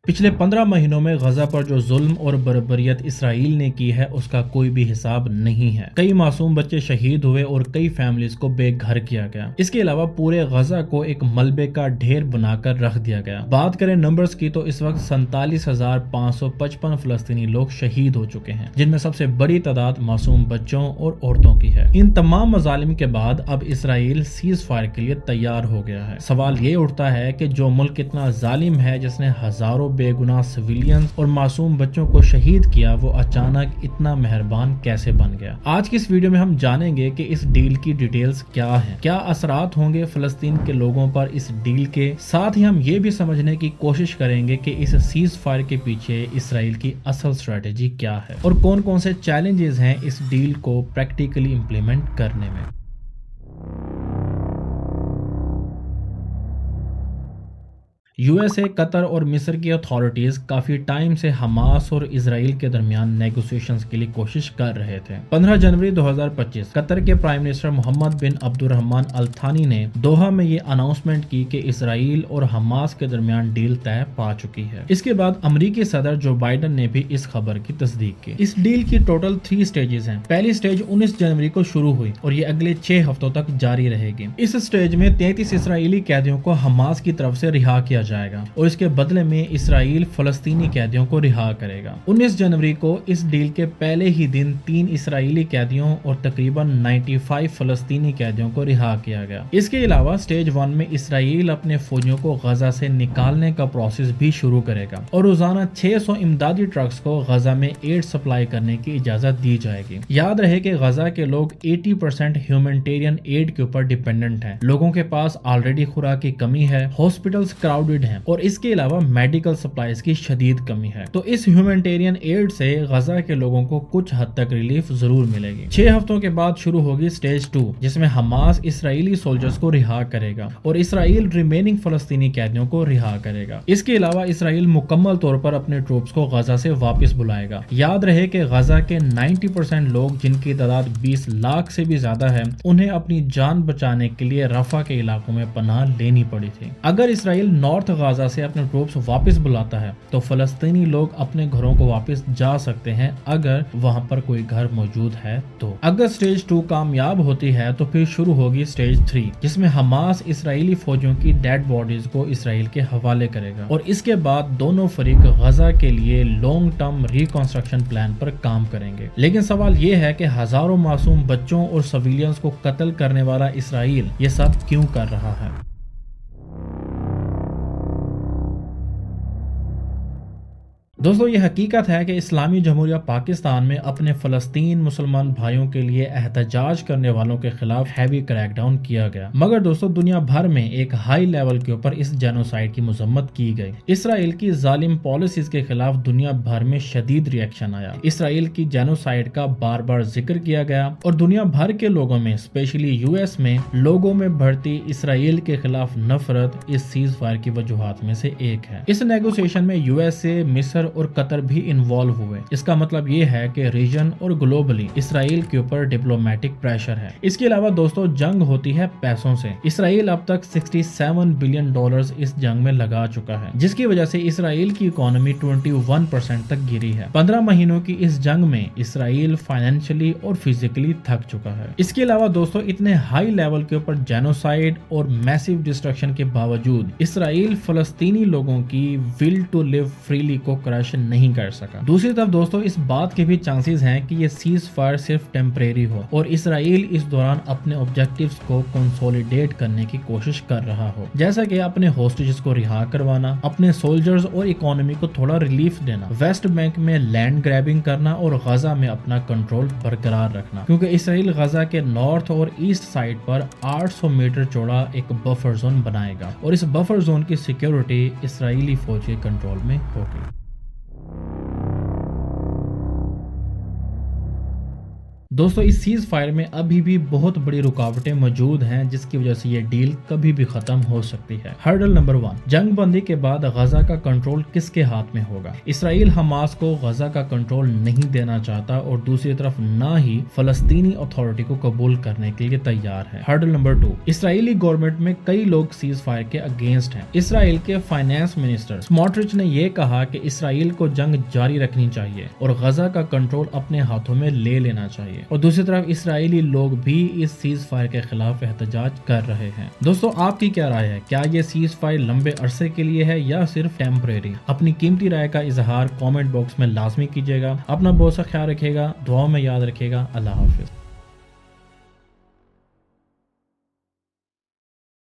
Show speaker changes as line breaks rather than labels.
پچھلے 15 مہینوں میں غزہ پر جو ظلم اور بربریت اسرائیل نے کی ہے اس کا کوئی بھی حساب نہیں ہے۔ کئی معصوم بچے شہید ہوئے اور کئی فیملیز کو بے گھر کیا گیا۔ اس کے علاوہ پورے غزہ کو ایک ملبے کا ڈھیر بنا کر رکھ دیا گیا۔ بات کریں نمبرز کی تو اس وقت 47,555 فلسطینی لوگ شہید ہو چکے ہیں، جن میں سب سے بڑی تعداد معصوم بچوں اور عورتوں کی ہے۔ ان تمام مظالم کے بعد اب اسرائیل سیز فائر کے لیے تیار ہو گیا ہے۔ سوال یہ اٹھتا ہے کہ جو ملک اتنا ظالم ہے، جس نے ہزاروں بے گناہ سویلینز اور معصوم بچوں کو شہید کیا، وہ اچانک اتنا مہربان کیسے بن گیا؟ آج کی اس ویڈیو میں ہم جانیں گے کہ اس ڈیل کی ڈیٹیلز کیا ہیں، کیا اثرات ہوں گے فلسطین کے لوگوں پر اس ڈیل کے، ساتھ ہی ہم یہ بھی سمجھنے کی کوشش کریں گے کہ اس سیز فائر کے پیچھے اسرائیل کی اصل اسٹریٹجی کیا ہے اور کون کون سے چیلنجز ہیں اس ڈیل کو پریکٹیکلی امپلیمنٹ کرنے میں۔ یو ایس اے، قطر اور مصر کی اتھارٹیز کافی ٹائم سے حماس اور اسرائیل کے درمیان نیگوسیشنز کے لیے کوشش کر رہے تھے۔ 15 جنوری 2025 قطر کے پرائم منسٹر محمد بن عبد الرحمن الثانی نے دوحہ میں یہ اناؤنسمنٹ کی کہ اسرائیل اور حماس کے درمیان ڈیل طے پا چکی ہے۔ اس کے بعد امریکی صدر جو بائیڈن نے بھی اس خبر کی تصدیق کی۔ اس ڈیل کی ٹوٹل 3 سٹیجز ہیں۔ پہلی سٹیج 19 جنوری کو شروع ہوئی اور یہ اگلے 6 ہفتوں تک جاری رہے گی۔ اس سٹیج میں 33 اسرائیلی قیدیوں کو حماس کی طرف سے رہا کیا جائے گا اور اس کے بدلے میں اسرائیل فلسطینی قیدیوں کو رہا کرے گا۔ 19 جنوری کو اس ڈیل کے پہلے ہی دن 3 اسرائیلی قیدیوں اور تقریباً 95 فلسطینی قیدیوں کو رہا کیا گیا۔ اس کے علاوہ سٹیج 1 میں اسرائیل اپنے فوجیوں کو غزہ سے نکالنے کا پروسیس بھی شروع کرے گا اور روزانہ 600 امدادی ٹرکس کو غزہ میں ایڈ سپلائی کرنے کی اجازت دی جائے گی۔ یاد رہے کہ غزہ کے لوگ 80% ہیومینٹیرین ایڈ کے اوپر ڈیپینڈنٹ ہیں۔ لوگوں کے پاس آلریڈی خوراک کی کمی ہے، ہاسپٹلز کراؤڈڈ ہیں اور اس کے علاوہ میڈیکل سپلائز کی شدید کمی ہے۔ تو اس ہیومینٹیرین ایڈ سے غزہ کے لوگوں کو کچھ حد تک ریلیف ضرور ملے گی۔ 6 ہفتوں کے بعد شروع ہوگی سٹیج 2، جس میں حماس اسرائیلی سولجرز کو رہا کرے گا اور اسرائیل ریمیننگ فلسطینی قیدیوں کو رہا کرے گا۔ اس کے علاوہ اسرائیل مکمل طور پر اپنے ٹروپس کو غزہ سے واپس بلائے گا۔ یاد رہے کہ غزہ کے 90% لوگ، جن کی تعداد 20 لاکھ سے بھی زیادہ ہے، انہیں اپنی جان بچانے کے لیے رفح کے علاقوں میں پناہ لینی پڑی تھی۔ اگر اسرائیل نارتھ غزہ سے اپنے ٹروپس واپس بلاتا ہے تو فلسطینی لوگ اپنے گھروں کو واپس جا سکتے ہیں، اگر وہاں پر کوئی گھر موجود ہے تو۔ اگر سٹیج 2 کامیاب ہوتی ہے تو پھر شروع ہوگی سٹیج 3، جس میں حماس اسرائیلی فوجیوں کی ڈیڈ باڈیز کو اسرائیل کے حوالے کرے گا اور اس کے بعد دونوں فریق غزہ کے لیے لانگ ٹرم ریکنسٹرکشن پلان پر کام کریں گے۔ لیکن سوال یہ ہے کہ ہزاروں معصوم بچوں اور سویلینز کو قتل کرنے والا اسرائیل یہ سب کیوں کر رہا ہے؟ دوستو، یہ حقیقت ہے کہ اسلامی جمہوریہ پاکستان میں اپنے فلسطین مسلمان بھائیوں کے لیے احتجاج کرنے والوں کے خلاف ہیوی کریک ڈاؤن کیا گیا، مگر دوستو دنیا بھر میں ایک ہائی لیول کے اوپر اس جینوسائیڈ کی مذمت کی گئی۔ اسرائیل کی ظالم پالیسیز کے خلاف دنیا بھر میں شدید ری ایکشن آیا۔ اسرائیل کی جینوسائیڈ کا بار بار ذکر کیا گیا اور دنیا بھر کے لوگوں میں، اسپیشلی یو ایس میں، لوگوں میں بڑھتی اسرائیل کے خلاف نفرت اس سیز فائر کی وجوہات میں سے ایک ہے۔ اس نیگوسیشن میں یو ایس اے، مصر اور قطر بھی انوالو ہوئے۔ اس کا مطلب یہ ہے کہ ریجن اور گلوبلی اسرائیل کے اوپر ڈپلومیٹک پریشر ہے۔ اس کے علاوہ دوستو جنگ ہوتی ہے پیسوں سے۔ اسرائیل اب تک $67 بلین اس جنگ میں لگا چکا ہے، جس کی وجہ سے اسرائیل کی اکانومی 21% تک گری ہے۔ 15 مہینوں کی اس جنگ میں اسرائیل فائنینشلی اور فزیکلی تھک چکا ہے۔ اس کے علاوہ دوستو اتنے ہائی لیول کے اوپر جینوسائیڈ اور میسیو ڈسٹرکشن کے باوجود اسرائیل فلسطینی لوگوں کی ول ٹو لیو فریلی کو کرش نہیں کر سکا۔ دوسری طرف دوستو اس بات کے بھی چانسز ہیں کہ یہ سیز فائر صرف ٹیمپریری ہو اور اسرائیل اس دوران اپنے آبجیکٹیوز کو کنسولیڈیٹ کرنے کی کوشش کر رہا ہو، جیسا کہ اپنے ہوسٹیجز کو رہا کروانا، اپنے سولجرز اور اکانومی کو تھوڑا ریلیف دینا، ویسٹ بینک میں لینڈ گریبنگ کرنا اور غزہ میں اپنا کنٹرول برقرار رکھنا، کیونکہ اسرائیل غزہ کے نارتھ اور ایسٹ سائڈ پر 800 میٹر چوڑا ایک بفر زون بنائے گا اور اس بفر زون کی سیکیورٹی اسرائیلی فوج کے کنٹرول میں ہوگی۔ دوستو اس سیز فائر میں ابھی بھی بہت بڑی رکاوٹیں موجود ہیں جس کی وجہ سے یہ ڈیل کبھی بھی ختم ہو سکتی ہے۔ ہرڈل نمبر 1، جنگ بندی کے بعد غزہ کا کنٹرول کس کے ہاتھ میں ہوگا؟ اسرائیل حماس کو غزہ کا کنٹرول نہیں دینا چاہتا اور دوسری طرف نہ ہی فلسطینی اتھارٹی کو قبول کرنے کے لیے تیار ہے۔ ہرڈل نمبر 2، اسرائیلی گورنمنٹ میں کئی لوگ سیز فائر کے اگینسٹ ہیں۔ اسرائیل کے فائنانس منسٹر سموٹرچ نے یہ کہا کہ اسرائیل کو جنگ جاری رکھنی چاہیے اور غزہ کا کنٹرول اپنے ہاتھوں میں لے لینا چاہیے، اور دوسری طرف اسرائیلی لوگ بھی اس سیز فائر کے خلاف احتجاج کر رہے ہیں۔ دوستو آپ کی کیا رائے ہے؟ کیا یہ سیز فائر لمبے عرصے کے لیے ہے یا صرف ٹیمپریری؟ اپنی قیمتی رائے کا اظہار کامنٹ باکس میں لازمی کیجیے گا۔ اپنا بہت سا خیال رکھیے گا، دعاؤں میں یاد رکھیے گا۔ اللہ حافظ۔